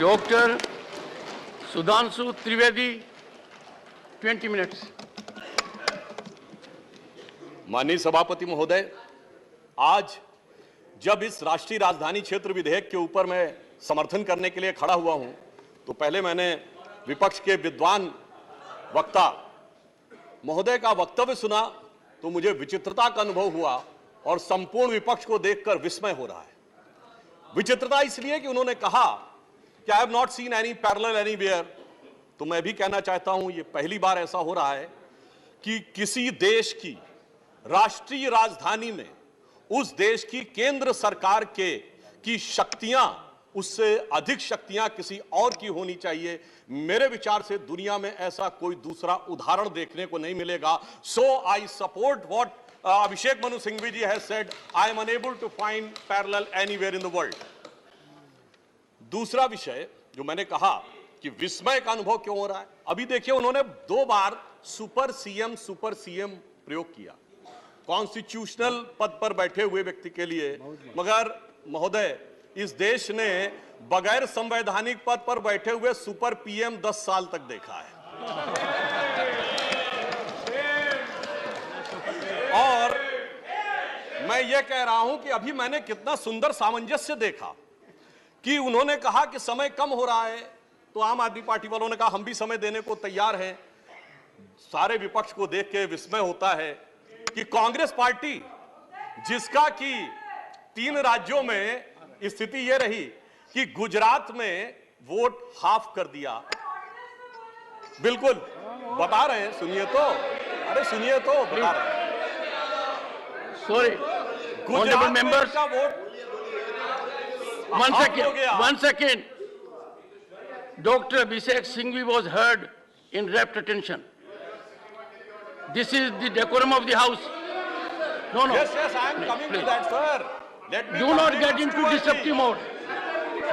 Doctor Sudhanshu Trivedi 20 minutes. माननीय सभापति महोदय, आज जब इस राष्ट्रीय राजधानी क्षेत्र विधेयक के ऊपर मैं समर्थन करने के लिए खड़ा हुआ हूं, तो पहले मैंने विपक्ष के विद्वान वक्ता महोदय का वक्तव्य सुना तो मुझे विचित्रता का अनुभव हुआ और संपूर्ण विपक्ष को देखकर विस्मय हो रहा है। विचित्रता इसलिए कि उन्होंने कहा कि I have not seen any parallel anywhere. तो मैं भी कहना चाहता हूं, ये पहली बार ऐसा हो रहा है कि किसी देश की राष्ट्रीय राजधानी में उस देश की केंद्र सरकार की शक्तियां उससे अधिक शक्तियां किसी और की होनी चाहिए। मेरे विचार से दुनिया में ऐसा कोई दूसरा उदाहरण देखने को नहीं मिलेगा। So I support what Abhishek Manu Singhvi ji has said. I am unable to find parallel anywhere in the world. दूसरा विषय जो मैंने कहा कि विस्मय का अनुभव क्यों हो रहा है, अभी देखिए उन्होंने 2 बार सुपर सीएम प्रयोग किया कॉन्स्टिट्यूशनल पद पर बैठे हुए व्यक्ति के लिए। मगर महोदय, इस देश ने बगैर संवैधानिक पद पर बैठे हुए सुपर पीएम 10 साल तक देखा है। और मैं ये कह रहा हूं कि अभी मैंने कितना सुंदर सामंजस्य देखा कि उन्होंने कहा कि समय कम हो रहा है, तो आम आदमी पार्टी वालों ने कहा हम भी समय देने को तैयार हैं। सारे विपक्ष को देख के विस्मय होता है कि कांग्रेस पार्टी, जिसका कि 3 राज्यों में स्थिति यह रही कि गुजरात में वोट हाफ कर दिया। बिल्कुल बता रहे हैं, सुनिए तो, अरे सुनिए तो, बता रहे हैं। Sorry, honorable members. One second. Dr. Abhishek Singhvi was heard in rapt attention. This is the decorum of the house. No. Yes, I am coming to that, sir. Let me do not get into disruptive mode.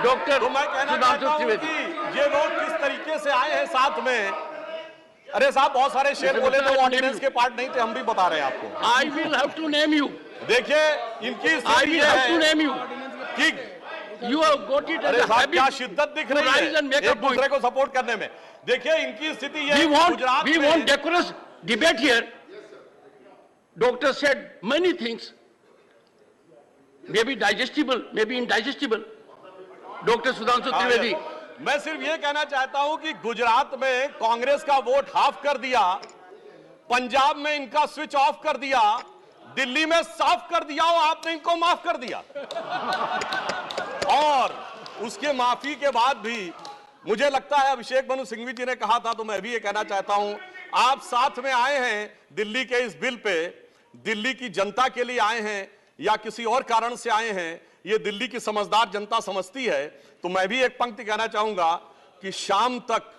Dr. तो मैं कहना चाहता हूं कि ये लोग किस तरीके से आए हैं साथ में। अरे साहब, बहुत सारे शेर बोले तो ऑर्डिनेंस के पार्ट नहीं थे, हम भी बता रहे हैं आपको। I will have to name you. देखिए इनकी I will have to name you. कि you have got it as a habit. क्या शिद्दत दिख रही है एक दूसरे को सपोर्ट करने में। देखिए इनकी स्थिति ये गुजरात में। We want decorous debate here. Doctor said many things, maybe digestible, maybe indigestible. Dr. Sudhanshu Trivedi. मैं सिर्फ ये कहना चाहता हूं कि गुजरात में कांग्रेस का वोट हाफ कर दिया, पंजाब में इनका स्विच ऑफ कर दिया, दिल्ली में साफ कर दिया और आपने इनको माफ कर दिया। और उसके माफी के बाद भी मुझे लगता है अभिषेक मनु सिंघवी जी ने कहा था, तो मैं भी ये कहना चाहता हूं, आप साथ में आए हैं दिल्ली के इस बिल पे, दिल्ली की जनता के लिए आए हैं या किसी और कारण से आए हैं, ये दिल्ली की समझदार जनता समझती है। तो मैं भी एक पंक्ति कहना चाहूंगा कि शाम तक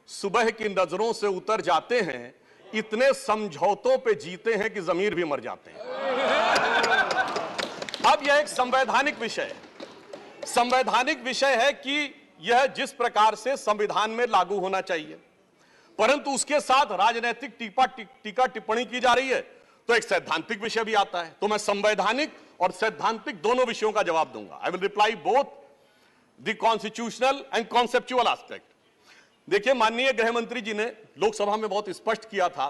सुबह की नजरों से उतर जाते हैं, इतने समझौतों पे जीते हैं कि जमीर भी मर जाते हैं। अब यह एक संवैधानिक विषय है। संवैधानिक विषय है कि यह जिस प्रकार से संविधान में लागू होना चाहिए, परंतु उसके साथ राजनीतिक टीका टिप्पणी की जा रही है, तो एक सैद्धांतिक विषय भी आता है। तो मैं संवैधानिक और सैद्धांतिक दोनों विषयों का जवाब दूंगा। I will reply both the constitutional and conceptual aspect. देखिए, माननीय गृह मंत्री जी ने लोकसभा में बहुत स्पष्ट किया था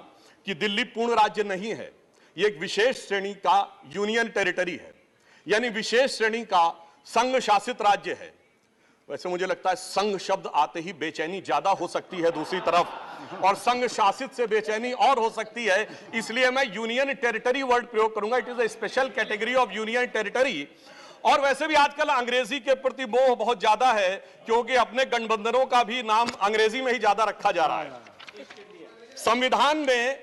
कि दिल्ली पूर्ण राज्य नहीं है, यह एक विशेष श्रेणी का यूनियन टेरिटरी है, यानी विशेष श्रेणी का संघ शासित राज्य है। वैसे मुझे लगता है संघ शब्द आते ही बेचैनी ज्यादा हो सकती है दूसरी तरफ, और संघ शासित से बेचैनी और हो सकती है, इसलिए मैं यूनियन टेरिटरी वर्ड प्रयोग करूंगा। It is a special category of union territory. और वैसे भी आजकल अंग्रेजी के प्रति मोह बहुत ज्यादा है, क्योंकि अपने गठबंधनों का भी नाम अंग्रेजी में ही ज्यादा रखा जा रहा है। संविधान में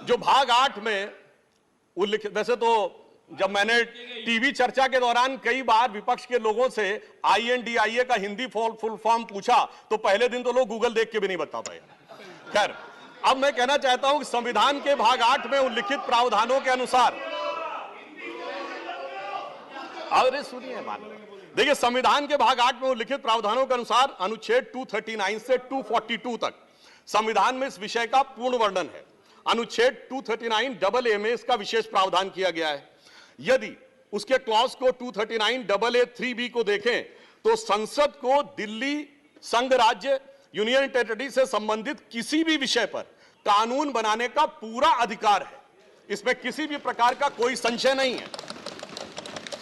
जो भाग 8 में उल्लिखित, वैसे तो जब मैंने टीवी चर्चा के दौरान कई बार विपक्ष के लोगों से INDIA का हिंदी फुल फॉर्म पूछा, तो पहले दिन तो लोग गूगल देख के भी नहीं बता पाए। खैर, अब मैं कहना चाहता हूं कि संविधान के भाग 8 में उल्लिखित प्रावधानों के अनुसार, अरे सुनिए बात, देखिए संविधान के भाग 8 में उल्लिखित प्रावधानों के अनुसार अनुच्छेद 239 से 242 तक संविधान में इस विषय का पूर्ण वर्णन है। अनुच्छेद 239AA में इसका विशेष प्रावधान किया गया है। यदि उसके क्लॉज को 239AA3B को देखें तो संसद को दिल्ली संघ राज्य यूनियन टेरिटरी से संबंधित किसी भी विषय पर कानून बनाने का पूरा अधिकार है। इसमें किसी भी प्रकार का कोई संशय नहीं है।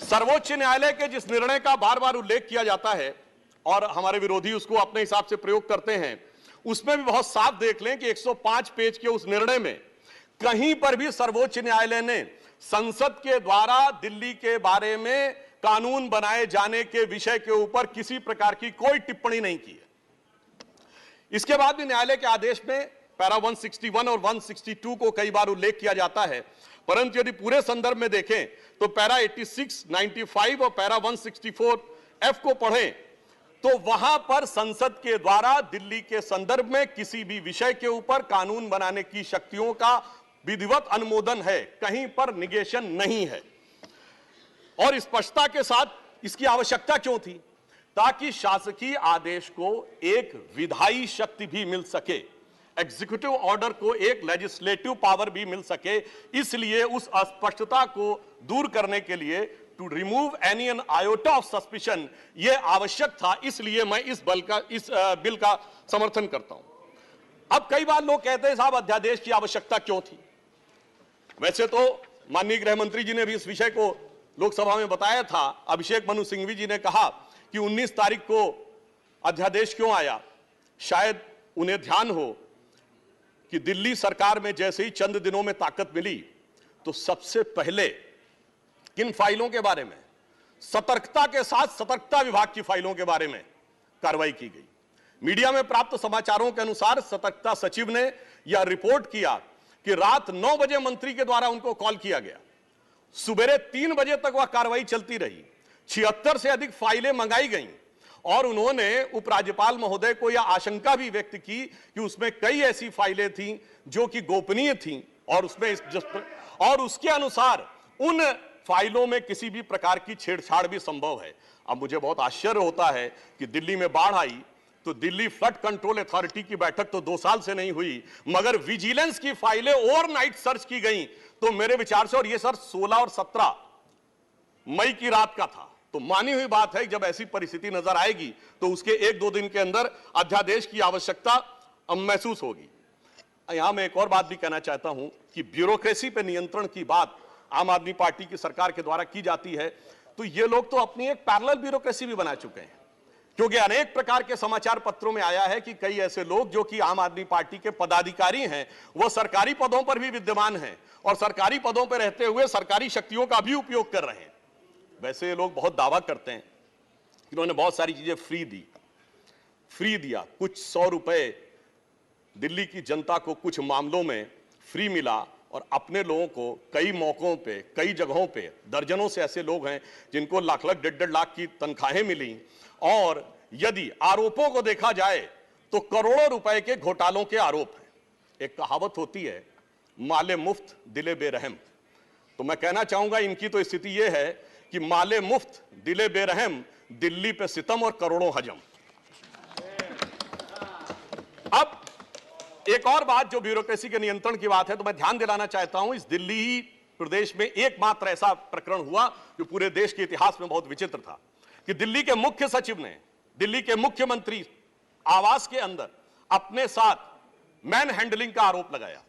सर्वोच्च न्यायालय के जिस निर्णय का बार बार उल्लेख किया जाता है और हमारे विरोधी उसको अपने हिसाब से प्रयोग करते हैं, उसमें भी बहुत साफ देख लें कि 105 पेज के उस निर्णय में कहीं पर भी सर्वोच्च न्यायालय ने संसद के द्वारा दिल्ली के बारे में कानून बनाए जाने के विषय के ऊपर किसी प्रकार की कोई टिप्पणी नहीं की है। इसके बाद भी न्यायालय के आदेश में पैरा 161 और 162 को कई बार उल्लेख किया जाता है, परंतु यदि पूरे संदर्भ में देखें तो पैरा 86, 95 और पैरा 164F को पढ़ें तो वहां पर संसद के द्वारा दिल्ली के संदर्भ में किसी भी विषय के ऊपर कानून बनाने की शक्तियों का विधिवत अनुमोदन है, कहीं पर निगेशन नहीं है। और स्पष्टता के साथ इसकी आवश्यकता क्यों थी? ताकि शासकीय आदेश को एक विधायी शक्ति भी मिल सके, एग्जीक्यूटिव ऑर्डर को एक लेजिस्लेटिव पावर भी मिल सके। इसलिए उस अस्पष्टता को दूर करने के लिए to remove any an iota of suspicion यह आवश्यक था। इसलिए मैं इस बिल का समर्थन करता हूं। अब कई बार लोग कहते हैं साहब अध्यादेश की आवश्यकता क्यों थी? वैसे तो माननीय गृह मंत्री जी ने भी इस विषय को लोकसभा में बताया था। अभिषेक मनु सिंघवी जी ने कहा कि 19 तारीख को अध्यादेश क्यों आया। शायद उन्हें ध्यान हो कि दिल्ली सरकार में जैसे ही चंद दिनों में ताकत मिली तो सबसे पहले किन फाइलों के बारे में, सतर्कता के साथ सतर्कता विभाग की फाइलों के बारे में कार्रवाई की गई। मीडिया में प्राप्त समाचारों के अनुसार सतर्कता सचिव ने यह रिपोर्ट किया कि रात 9 बजे मंत्री के द्वारा उनको कॉल किया गया, सुबह 3 बजे तक वह कार्रवाई चलती रही, 76 से अधिक फाइलें मंगाई गईं और उन्होंने उपराज्यपाल महोदय को यह आशंका भी व्यक्त की कि उसमें कई ऐसी फाइलें थीं जो कि गोपनीय थीं और उसके अनुसार उन फाइलों में किसी भी प्रकार की छेड़छाड़ भी संभव है। अब मुझे बहुत आश्चर्य होता है कि दिल्ली में बाढ़ आई तो दिल्ली फ्लड कंट्रोल अथॉरिटी की बैठक तो 2 साल से नहीं हुई, मगर विजिलेंस की फाइलें ओवरनाइट सर्च की गई। तो मेरे विचार से, और ये सर 16 और 17 मई की रात का था, तो मानी हुई बात है जब ऐसी परिस्थिति नजर आएगी तो उसके 1-2 दिन के अंदर अध्यादेश की आवश्यकता महसूस होगी। यहां मैं एक और बात भी कहना चाहता हूं कि ब्यूरोक्रेसी पर नियंत्रण की बात आम आदमी पार्टी की सरकार के द्वारा की जाती है, तो ये लोग तो अपनी एक पैरेलल ब्यूरोक्रेसी भी बना चुके हैं, क्योंकि अनेक प्रकार के समाचार पत्रों में आया है कि कई ऐसे लोग जो कि आम आदमी पार्टी के पदाधिकारी हैं वो सरकारी पदों पर भी विद्यमान हैं और सरकारी पदों पर रहते हुए सरकारी शक्तियों का भी उपयोग कर रहे हैं। वैसे ये लोग बहुत दावा करते हैं कि उन्होंने बहुत सारी चीजें फ्री दिया, कुछ 100 रुपए दिल्ली की जनता को कुछ मामलों में फ्री मिला और अपने लोगों को कई मौकों पे, कई जगहों पे दर्जनों से ऐसे लोग हैं जिनको लाख लाख 1.5 लाख की तनख्वाहें मिली। और यदि आरोपों को देखा जाए तो करोड़ों रुपए के घोटालों के आरोप हैं। एक कहावत होती है, माले मुफ्त दिले बेरहम। तो मैं कहना चाहूंगा इनकी तो स्थिति यह है कि माले मुफ्त दिले बेरहम, दिल्ली पे सितम और करोड़ों हजम। अब एक और बात जो ब्यूरोक्रेसी के नियंत्रण की बात है, तो मैं ध्यान दिलाना चाहता हूं, इस दिल्ली प्रदेश में एकमात्र ऐसा प्रकरण हुआ जो पूरे देश के इतिहास में बहुत विचित्र था कि दिल्ली के मुख्य सचिव ने दिल्ली के मुख्यमंत्री आवास के अंदर अपने साथ मैन हैंडलिंग का आरोप लगाया।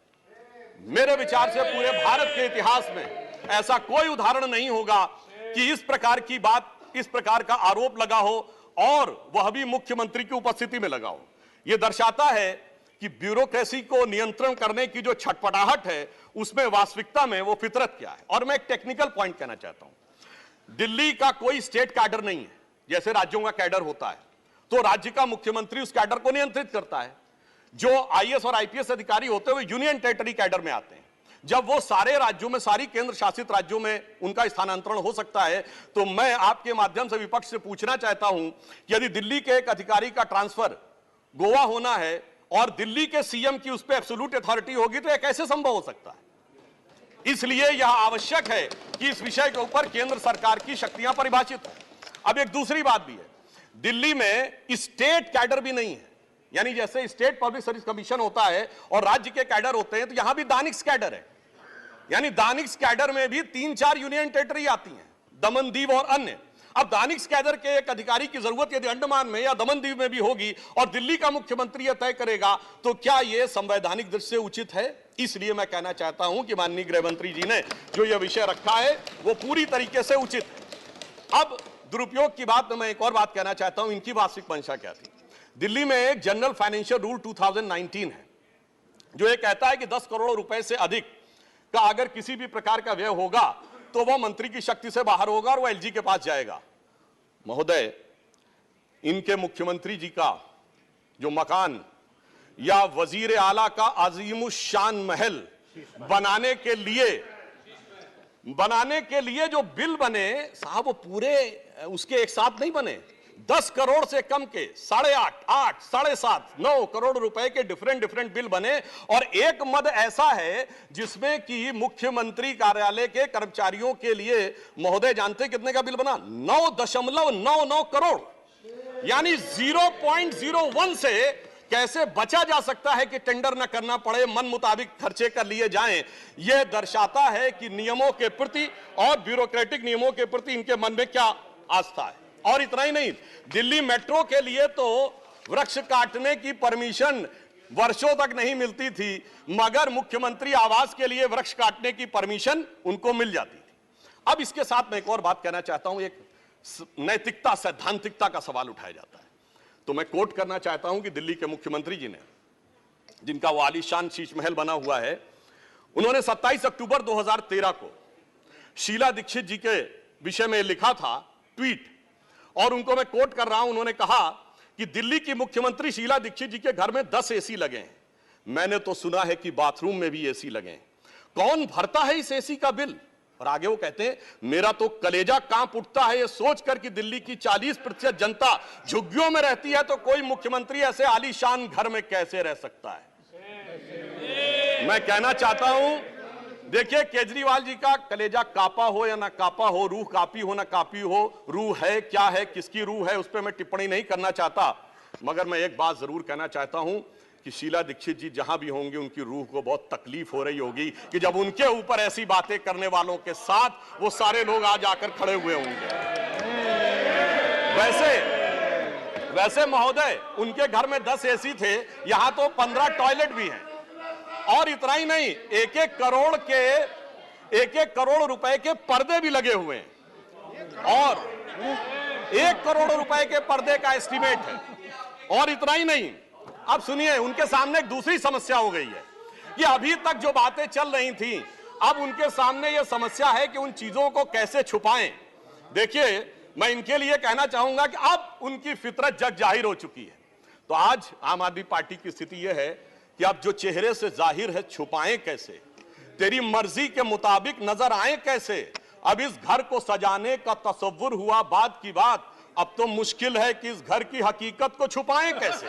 मेरे विचार से पूरे भारत के इतिहास में ऐसा कोई उदाहरण नहीं होगा कि इस प्रकार की बात, इस प्रकार का आरोप लगा हो और वह भी मुख्यमंत्री की उपस्थिति में लगा हो। यह दर्शाता है कि ब्यूरोक्रेसी को नियंत्रण करने की जो छटपटाहट है उसमें वास्तविकता में वो फितरत क्या है। और मैं एक टेक्निकल पॉइंट कहना चाहता हूं, दिल्ली का कोई स्टेट कैडर नहीं है। जैसे राज्यों का कैडर होता है तो राज्य का मुख्यमंत्री उस कैडर को नियंत्रित करता है। जो आईएएस और आईपीएस अधिकारी होते हुए यूनियन टेरिटरी कैडर में आते हैं, जब वो सारे राज्यों में, सारी केंद्र शासित राज्यों में उनका स्थानांतरण हो सकता है, तो मैं आपके माध्यम से विपक्ष से पूछना चाहता हूं कि यदि दिल्ली के एक अधिकारी का ट्रांसफर गोवा होना है और दिल्ली के सीएम की उस पर एब्सोल्यूट अथॉरिटी होगी तो यह कैसे संभव हो सकता है? इसलिए यह आवश्यक है कि इस विषय के ऊपर केंद्र सरकार की शक्तियां परिभाषित हो। अब एक दूसरी बात भी है, दिल्ली में स्टेट कैडर भी नहीं है। यानी जैसे स्टेट पब्लिक सर्विस कमीशन होता है और राज्य के कैडर होते हैं, तो यहां भी दानिक्स कैडर है। यानी दानिक्स कैडर में भी 3-4 यूनियन टेरिटरी आती हैं, दमन, दीव और अन्य। अब दानिश कैडर के एक अधिकारी की जरूरत यदि अंडमान में या दमनदीव में भी होगी और दिल्ली का मुख्यमंत्री यह तय करेगा, तो क्या यह संवैधानिक दृष्टि से उचित है? इसलिए मैं कहना चाहता हूं कि माननीय गृह मंत्री जी ने जो यह विषय रखा है वो पूरी तरीके से उचित है। अब दुरुपयोग की बात में मैं एक और बात कहना चाहता हूं, इनकी वास्तविक मंशा क्या थी। दिल्ली में एक जनरल फाइनेंशियल रूल 2019 है जो ये कहता है कि 10 करोड़ रुपए से अधिक का अगर किसी भी प्रकार का व्यय होगा तो वह मंत्री की शक्ति से बाहर होगा और वह एलजी के पास जाएगा। महोदय, इनके मुख्यमंत्री जी का जो मकान या वजीर आला का अजीमुशान महल बनाने के लिए जो बिल बने साहब, वो पूरे उसके एक साथ नहीं बने। 10 करोड़ से कम के 8.5, 8, 7.5, 9 करोड़ रुपए के डिफरेंट बिल बने और एक मद ऐसा है जिसमें कि मुख्यमंत्री कार्यालय के कर्मचारियों के लिए, महोदय जानते कितने का बिल बना? 9.99 करोड़, यानी 0.01 से कैसे बचा जा सकता है कि टेंडर न करना पड़े, मन मुताबिक खर्चे कर लिए जाएं। यह दर्शाता है कि नियमों के प्रति और ब्यूरोक्रेटिक नियमों के प्रति इनके मन में क्या आस्था है। और इतना ही नहीं, दिल्ली मेट्रो के लिए तो वृक्ष काटने की परमिशन वर्षों तक नहीं मिलती थी, मगर मुख्यमंत्री आवास के लिए वृक्ष काटने की परमिशन उनको मिल जाती थी। अब इसके साथ मैं एक और बात कहना चाहता हूं, एक नैतिकता, सैद्धांतिकता का सवाल उठाया जाता है। तो मैं कोट करना चाहता हूं कि दिल्ली के मुख्यमंत्री जी ने, जिनका वो आलीशान शीश महल बना हुआ है, उन्होंने 27 अक्टूबर 2013 को शीला दीक्षित जी के विषय में लिखा था ट्वीट, और उनको मैं कोट कर रहा हूं। उन्होंने कहा कि दिल्ली की मुख्यमंत्री शीला दीक्षित जी के घर में 10 एसी लगे हैं। मैंने तो सुना है कि बाथरूम में भी एसी लगे हैं। कौन भरता है इस एसी का बिल? और आगे वो कहते हैं, मेरा तो कलेजा कांप उठता है ये सोचकर कि दिल्ली की 40% जनता झुग्गियों में रहती है, तो कोई मुख्यमंत्री ऐसे आलीशान घर में कैसे रह सकता है। मैं कहना चाहता हूं, देखिए, केजरीवाल जी का कलेजा कापा हो या ना कापा हो, रूह कापी हो ना कापी हो, रूह है क्या है, किसकी रूह है, उस पर मैं टिप्पणी नहीं करना चाहता, मगर मैं एक बात जरूर कहना चाहता हूं कि शीला दीक्षित जी जहां भी होंगे उनकी रूह को बहुत तकलीफ हो रही होगी कि जब उनके ऊपर ऐसी बातें करने वालों के साथ वो सारे लोग आज आकर खड़े हुए होंगे। वैसे महोदय, उनके घर में 10 एसी थे, यहां तो 15 टॉयलेट भी हैं। और इतना ही नहीं, 1-1 करोड़ रुपए के पर्दे भी लगे हुए हैं, और 1 करोड़ रुपए के पर्दे का एस्टीमेट है। और इतना ही नहीं, अब सुनिए, उनके सामने एक दूसरी समस्या हो गई है कि अभी तक जो बातें चल रही थी, अब उनके सामने यह समस्या है कि उन चीजों को कैसे छुपाएं। देखिए, मैं इनके लिए कहना चाहूंगा कि अब उनकी फितरत जग जाहिर हो चुकी है। तो आज आम आदमी पार्टी की स्थिति यह है कि अब जो चेहरे से जाहिर है छुपाएं कैसे, तेरी मर्जी के मुताबिक नजर आए कैसे। अब इस घर को सजाने का तसव्वुर हुआ बात की बात, अब तो मुश्किल है कि इस घर की हकीकत को छुपाएं कैसे।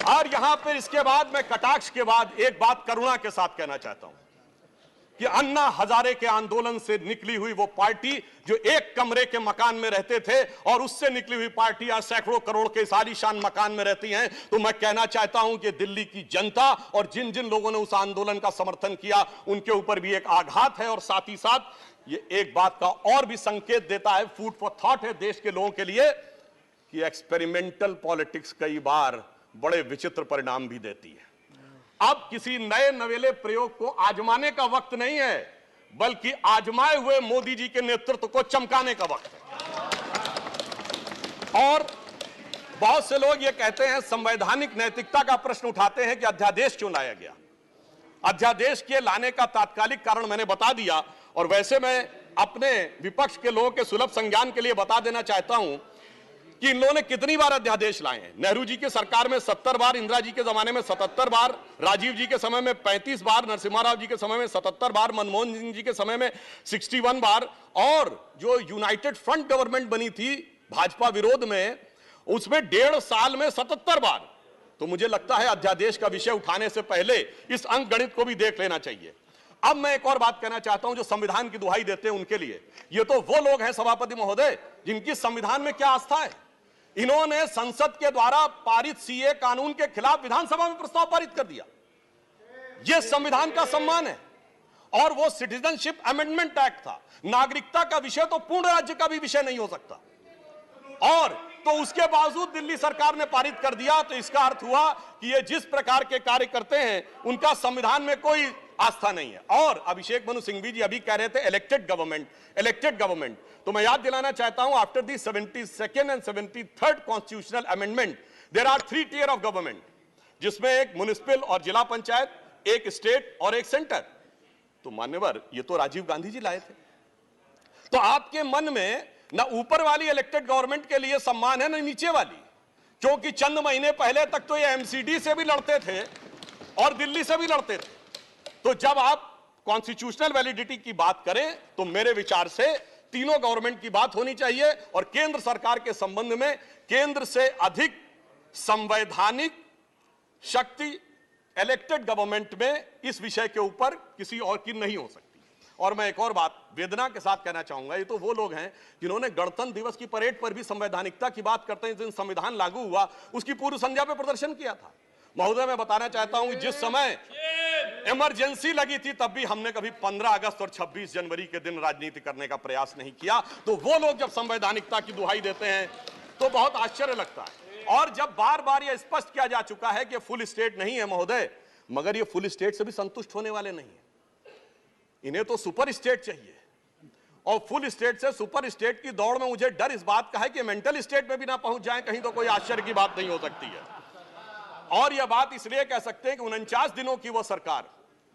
और यहां पर इसके बाद मैं कटाक्ष के बाद एक बात करुणा के साथ कहना चाहता हूं कि अन्ना हजारे के आंदोलन से निकली हुई वो पार्टी जो एक कमरे के मकान में रहते थे, और उससे निकली हुई पार्टी आज सैकड़ों करोड़ के आलीशान मकान में रहती हैं। तो मैं कहना चाहता हूं कि दिल्ली की जनता और जिन जिन लोगों ने उस आंदोलन का समर्थन किया, उनके ऊपर भी एक आघात है। और साथ ही साथ ये एक बात का और भी संकेत देता है, फूड फॉर थॉट है देश के लोगों के लिए, कि एक्सपेरिमेंटल पॉलिटिक्स कई बार बड़े विचित्र परिणाम भी देती है। अब किसी नए नवेले प्रयोग को आजमाने का वक्त नहीं है, बल्कि आजमाए हुए मोदी जी के नेतृत्व को चमकाने का वक्त है। और बहुत से लोग ये कहते हैं, संवैधानिक नैतिकता का प्रश्न उठाते हैं कि अध्यादेश क्यों लाया गया। अध्यादेश के लाने का तात्कालिक कारण मैंने बता दिया, और वैसे मैं अपने विपक्ष के लोगों के सुलभ संज्ञान के लिए बता देना चाहता हूं कि इन लोगों ने कितनी बार अध्यादेश लाए हैं। नेहरू जी के सरकार में 70 बार, इंदिरा जी के जमाने में 77 बार, राजीव जी के समय में 35 बार, नरसिम्हा राव जी के समय में 77 बार, मनमोहन सिंह जी के समय में 61 बार, और जो यूनाइटेड फ्रंट गवर्नमेंट बनी थी भाजपा विरोध में, उसमें 1.5 साल में 77 बार। तो मुझे लगता है अध्यादेश का विषय उठाने से पहले इस अंक गणित को भी देख लेना चाहिए। अब मैं एक और बात कहना चाहता हूं, जो संविधान की दुहाई देते हैं उनके लिए, ये तो वो लोग हैं सभापति महोदय जिनकी संविधान में क्या आस्था है। इन्होंने संसद के द्वारा पारित सीए कानून के खिलाफ विधानसभा में प्रस्ताव पारित कर दिया। यह संविधान का सम्मान है। और वो सिटीजनशिप अमेंडमेंट एक्ट था। नागरिकता का विषय तो पूर्ण राज्य का भी विषय नहीं हो सकता, और तो उसके बावजूद दिल्ली सरकार ने पारित कर दिया। तो इसका अर्थ हुआ कि ये जिस प्रकार के कार्य करते हैं उनका संविधान में कोई आस्था नहीं है। और अभिषेक मनु सिंघवी जी अभी कह रहे थे इलेक्टेड गवर्नमेंट, तो मैं याद दिलाना चाहता हूं, after the 72nd and 73rd constitutional amendment there are 3 tier of government, जिसमें एक म्युनिसिपल और जिला पंचायत, एक स्टेट और एक सेंटर। तो मान्यवर, ये तो राजीव गांधी जी लाए थे। तो आपके मन में ना ऊपर वाली इलेक्टेड गवर्नमेंट के लिए सम्मान है ना नीचे वाली, क्योंकि चंद महीने पहले तक तो ये एमसीडी से भी लड़ते थे और दिल्ली से भी लड़ते थे। तो जब आप कॉन्स्टिट्यूशनल वैलिडिटी की बात करें तो मेरे विचार से तीनों गवर्नमेंट की बात होनी चाहिए, और केंद्र सरकार के संबंध में केंद्र से अधिक संवैधानिक शक्ति इलेक्टेड गवर्नमेंट में इस विषय के ऊपर किसी और की नहीं हो सकती। और मैं एक और बात वेदना के साथ कहना चाहूंगा, ये तो वो लोग हैं जिन्होंने गणतंत्र दिवस की परेड पर भी संवैधानिकता की बात करते हैं, जिस दिन संविधान लागू हुआ उसकी पूर्व संध्या पे प्रदर्शन किया था। महोदय, मैं बताना चाहता हूं कि जिस समय इमरजेंसी लगी थी तब भी हमने कभी 15 अगस्त और 26 जनवरी के दिन राजनीति करने का प्रयास नहीं किया। तो वो लोग जब संवैधानिकता की दुहाई देते हैं तो बहुत आश्चर्य लगता है। और जब बार बार यह स्पष्ट किया जा चुका है कि फुल स्टेट नहीं है महोदय, मगर ये फुल स्टेट से भी संतुष्ट होने वाले नहीं है, इन्हें तो सुपर स्टेट चाहिए। और फुल स्टेट से सुपर स्टेट की दौड़ में मुझे डर इस बात का है कि मेंटल स्टेट में भी ना पहुंच जाएं कहीं, तो कोई आश्चर्य की बात नहीं हो सकती है। और यह बात इसलिए कह सकते हैं कि 49 दिनों की वो सरकार,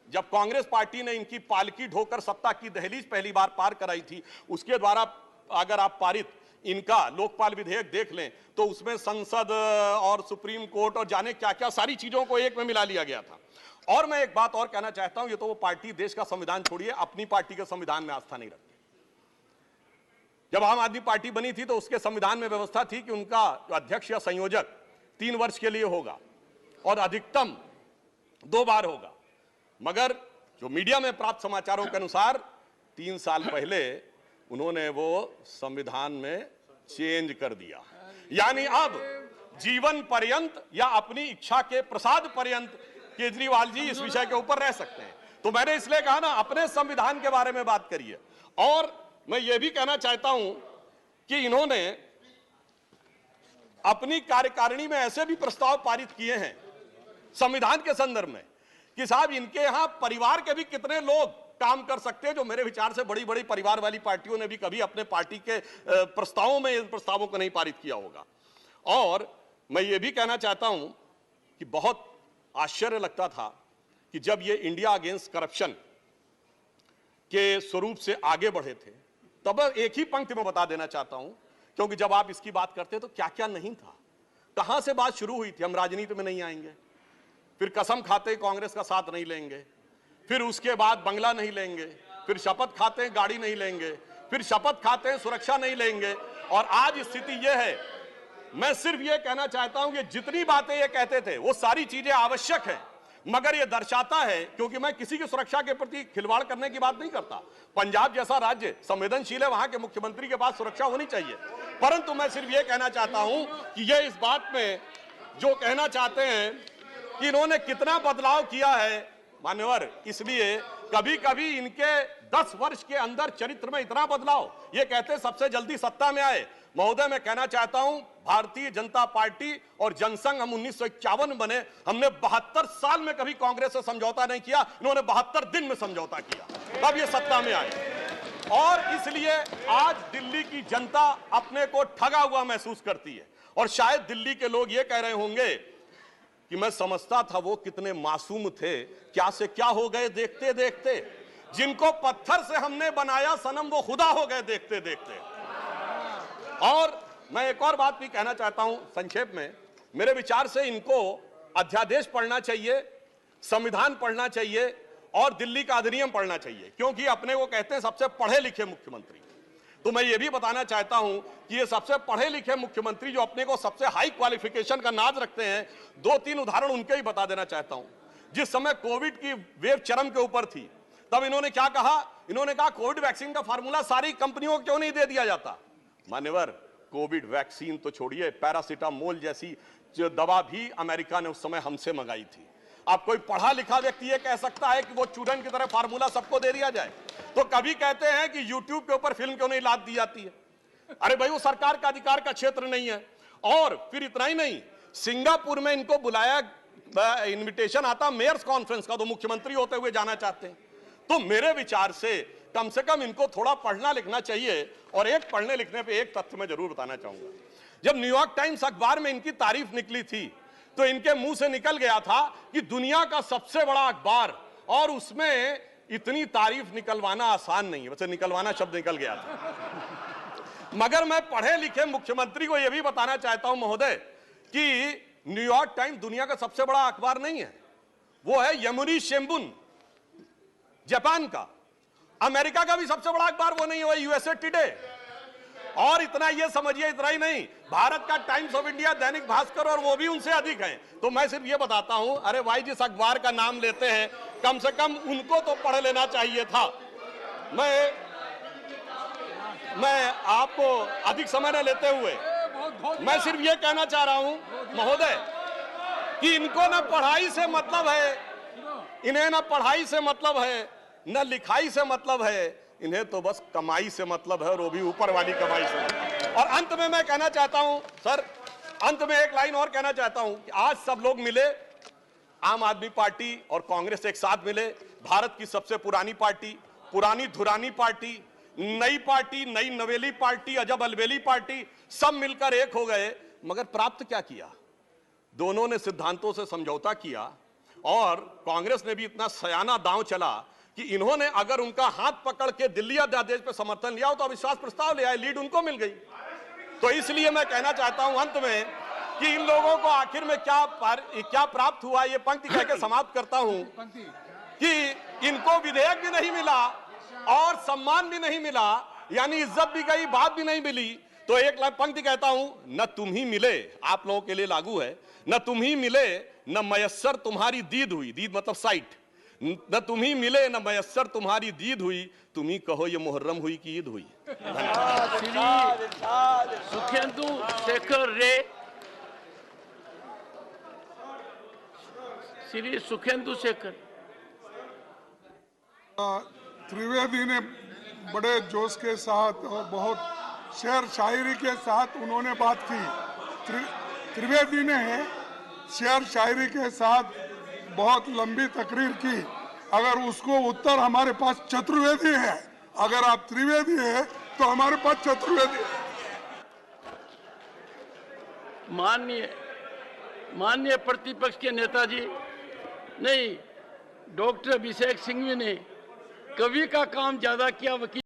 जब कांग्रेस पार्टी ने इनकी पालकी ढोकर सत्ता की दहलीज पहली बार पार कराई थी, उसके द्वारा अगर आप पारित इनका लोकपाल विधेयक देख लें तो उसमें संसद और सुप्रीम कोर्ट और जाने क्या क्या सारी चीजों को एक में मिला लिया गया था। और मैं एक बात और कहना चाहता हूं, ये तो वो पार्टी देश का संविधान छोड़िए, अपनी पार्टी के संविधान में आस्था नहीं रखती। जब आम आदमी पार्टी बनी थी तो उसके संविधान में व्यवस्था थी कि उनका अध्यक्ष या संयोजक 3 वर्ष के लिए होगा और अधिकतम 2 बार होगा। मगर जो मीडिया में प्राप्त समाचारों के अनुसार 3 साल पहले उन्होंने वो संविधान में चेंज कर दिया, यानी अब जीवन पर्यंत या अपनी इच्छा के प्रसाद पर्यंत केजरीवाल जी इस विषय के ऊपर रह सकते हैं। तो मैंने इसलिए कहा ना, अपने संविधान के बारे में बात करिए। और मैं ये भी कहना चाहता हूं कि इन्होंने अपनी कार्यकारिणी में ऐसे भी प्रस्ताव पारित किए हैं संविधान के संदर्भ में कि साहब इनके यहां परिवार के भी कितने लोग काम कर सकते हैं, जो मेरे विचार से बड़ी बड़ी परिवार वाली पार्टियों ने भी कभी अपने पार्टी के प्रस्तावों में इन प्रस्तावों को नहीं पारित किया होगा। और मैं ये भी कहना चाहता हूं कि बहुत आश्चर्य लगता था कि जब ये इंडिया अगेंस्ट करप्शन के स्वरूप से आगे बढ़े थे, तब एक ही पंक्ति में बता देना चाहता हूं, क्योंकि जब आप इसकी बात करते तो क्या क्या नहीं था, कहां से बात शुरू हुई थी। हम राजनीति में नहीं आएंगे, फिर कसम खाते कांग्रेस का साथ नहीं लेंगे, फिर उसके बाद बंगला नहीं लेंगे, फिर शपथ खाते गाड़ी नहीं लेंगे, फिर शपथ खाते सुरक्षा नहीं लेंगे, और आज स्थिति यह है। मैं सिर्फ यह कहना चाहता हूं कि जितनी बातें ये कहते थे वो सारी चीजें आवश्यक है, मगर यह दर्शाता है, क्योंकि मैं किसी की सुरक्षा के प्रति खिलवाड़ करने की बात नहीं करता। पंजाब जैसा राज्य संवेदनशील है, वहां के मुख्यमंत्री के पास सुरक्षा होनी चाहिए। परंतु मैं सिर्फ यह कहना चाहता हूं कि यह इस बात में जो कहना चाहते हैं कि इन्होंने कितना बदलाव किया है मान्यवर, इसलिए कभी कभी इनके 10 वर्ष के अंदर चरित्र में इतना बदलाव, ये कहते सबसे जल्दी सत्ता में आए। महोदय, मैं कहना चाहता हूं भारतीय जनता पार्टी और जनसंघ, हम 1951 में बने, हमने 72 साल में कभी कांग्रेस से समझौता नहीं किया, इन्होंने 72 दिन में समझौता किया, तब ये सत्ता में आए। और इसलिए आज दिल्ली की जनता अपने को ठगा हुआ महसूस करती है। और शायद दिल्ली के लोग ये कह रहे होंगे कि मैं समझता था वो कितने मासूम थे, क्या से क्या हो गए देखते देखते, जिनको पत्थर से हमने बनाया सनम वो खुदा हो गए देखते देखते। और मैं एक और बात भी कहना चाहता हूं संक्षेप में, मेरे विचार से इनको अध्यादेश पढ़ना चाहिए, संविधान पढ़ना चाहिए और दिल्ली का अधिनियम पढ़ना चाहिए, क्योंकि अपने को कहते हैं सबसे पढ़े लिखे मुख्यमंत्री। तो मैं ये भी बताना चाहता हूं कि ये सबसे पढ़े लिखे मुख्यमंत्री जो अपने को सबसे हाई क्वालिफिकेशन का नाज रखते हैं, 2-3 उदाहरण उनके ही बता देना चाहता हूं। जिस समय कोविड की वेव चरम के ऊपर थी, तब इन्होंने क्या कहा, इन्होंने कहा कोविड वैक्सीन का फार्मूला सारी कंपनियों को क्यों नहीं दे दिया जाता। मान्यवर, कोविड वैक्सीन तो छोड़िए, पैरासिटामोल जैसी जो दवा भी अमेरिका ने उस समय हमसे मंगाई थी। अब कोई पढ़ा लिखा व्यक्ति ये कह सकता है कि वो चूरन की तरह फार्मूला सबको दे दिया जाए? तो कभी कहते हैं कि यूट्यूब के ऊपर फिल्म क्यों नहीं लाद दी जाती है? अरे भाई, वो सरकार का अधिकार का क्षेत्र नहीं है। और फिर इतना ही नहीं, सिंगापुर में इनको बुलाया, इनविटेशन आता मेयर्स कॉन्फ्रेंस का, तो मुख्यमंत्री होते हुए जाना चाहते हैं। तो मेरे विचार से कम इनको थोड़ा पढ़ना लिखना चाहिए। और एक पढ़ने लिखने पे एक तथ्य मैं जरूर बताना चाहूंगा। जब न्यूयॉर्क टाइम्स अखबार में इनकी तारीफ निकली थी तो इनके मुंह से निकल गया था कि दुनिया का सबसे बड़ा अखबार, और उसमें इतनी तारीफ निकलवाना आसान नहीं है। वैसे निकलवाना शब्द निकल गया था, मगर मैं पढ़े लिखे मुख्यमंत्री को यह भी बताना चाहता हूं महोदय कि न्यूयॉर्क टाइम्स दुनिया का सबसे बड़ा अखबार नहीं है। वो है यमुनी शिंबुन, जापान का। अमेरिका का भी सबसे बड़ा अखबार वो नहीं है, वो यूएसए टुडे। और इतना ये समझिए, इतना ही नहीं, भारत का times of India, Dainik Bhaskar, और वो भी उनसे अधिक है। तो मैं सिर्फ ये बताता हूं, अरे भाई, जिस अखबार का नाम लेते हैं कम से कम उनको तो पढ़ लेना चाहिए था। मैं आपको अधिक समय न लेते हुए मैं सिर्फ ये कहना चाह रहा हूं महोदय कि इनको ना पढ़ाई से मतलब है, इन्हें ना पढ़ाई से मतलब है, न लिखाई से मतलब है, इन्हें तो बस कमाई से मतलब है, और वो भी ऊपर वाली कमाई से। और अंत में मैं कहना चाहता हूं सर, अंत में एक लाइन और कहना चाहता हूं कि आज सब लोग मिले, आम आदमी पार्टी और कांग्रेस एक साथ मिले, भारत की सबसे पुरानी पार्टी, पुरानी धुरानी पार्टी, नई पार्टी, नई नवेली पार्टी, अजब अलबेली पार्टी, सब मिलकर एक हो गए। मगर प्राप्त क्या किया? दोनों ने सिद्धांतों से समझौता किया, और कांग्रेस ने भी इतना सयाना दांव चला कि इन्होंने अगर उनका हाथ पकड़ के दिल्ली अध्यादेश पर समर्थन लिया हो तो अविश्वास प्रस्ताव ले आए, लीड उनको मिल गई। तो इसलिए मैं कहना चाहता हूं अंत में कि इन लोगों को आखिर में क्या प्राप्त हुआ, ये पंक्ति कह के समाप्त करता हूं कि इनको विधेयक भी नहीं मिला और सम्मान भी नहीं मिला, यानी इज्जत भी गई, बात भी नहीं मिली। तो एक पंक्ति कहता हूं, न तुम ही मिले, आप लोगों के लिए लागू है, न तुम ही मिले न मयस्सर तुम्हारी दीद हुई, दीद मतलब साइट, न तुम ही मिले न मयस्सर तुम्हारी दीद हुई, तुम ही कहो ये मुहर्रम हुई कि ईद हुई। सुखेंदु शेखर रे, श्री सुखेंदु शेखर। त्रिवेदी ने बड़े जोश के साथ और बहुत शेर शायरी के साथ उन्होंने बात की। त्रिवेदी ने शेर शायरी के साथ बहुत लंबी तकरीर की। अगर उसको उत्तर हमारे पास चतुर्वेदी है, अगर आप त्रिवेदी है तो हमारे पास चतुर्वेदी है। माननीय प्रतिपक्ष के नेताजी, नहीं, डॉक्टर अभिषेक सिंघवी ने कवि का काम ज्यादा किया, वकील